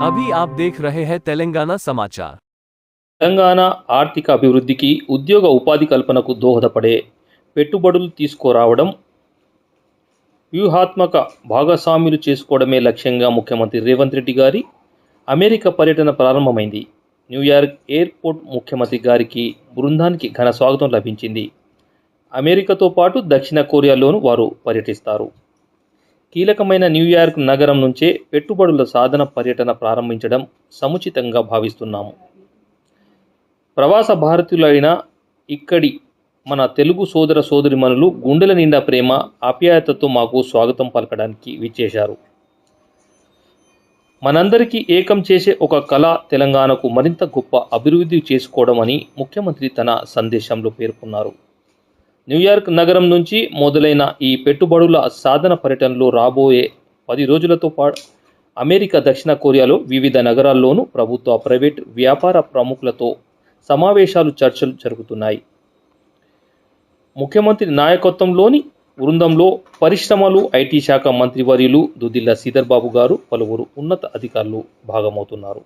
अभी आप देख रहे हैं तेलंगाना समाचार। తెలంగాణ ఆర్థిక అభివృద్ధికి, ఉద్యోగ ఉపాధి కల్పనకు దోహదపడే పెట్టుబడులు తీసుకురావడం, వ్యూహాత్మక భాగస్వామ్యులు చేసుకోవడమే లక్ష్యంగా ముఖ్యమంత్రి రేవంత్ రెడ్డి గారి అమెరికా పర్యటన ప్రారంభమైంది. న్యూయార్క్ ఎయిర్పోర్ట్ ముఖ్యమంత్రి గారికి బృందానికి ఘన స్వాగతం లభించింది. అమెరికాతో పాటు దక్షిణ కొరియాలోనూ వారు పర్యటిస్తారు. కీలకమైన న్యూయార్క్ నగరం నుంచే పెట్టుబడుల సాధన పర్యటన ప్రారంభించడం సముచితంగా భావిస్తున్నాము. ప్రవాస భారతీయులైన ఇక్కడి మన తెలుగు సోదర సోదరిమణులు గుండెల నిండా ప్రేమ, ఆప్యాయతతో మాకు స్వాగతం పలకడానికి విచ్చేశారు. మనందరికీ ఏకం చేసే ఒక కళ తెలంగాణకు మరింత గొప్ప అభివృద్ధి చేసుకోవడం అని ముఖ్యమంత్రి తన సందేశంలో పేర్కొన్నారు. న్యూయార్క్ నగరం నుంచి మొదలైన ఈ పెట్టుబడుల సాధన పర్యటనలో రాబోయే 10 రోజులతో పాటు అమెరికా, దక్షిణ కొరియాలో వివిధ నగరాల్లోనూ ప్రభుత్వ, ప్రైవేట్, వ్యాపార ప్రముఖులతో సమావేశాలు, చర్చలు జరుగుతున్నాయి. ముఖ్యమంత్రి నాయకత్వంలోని బృందంలో పరిశ్రమలు, ఐటీ శాఖ మంత్రివర్యులు దుద్దిల్ల శ్రీధర్ బాబు గారు, పలువురు ఉన్నత అధికారులు భాగమవుతున్నారు.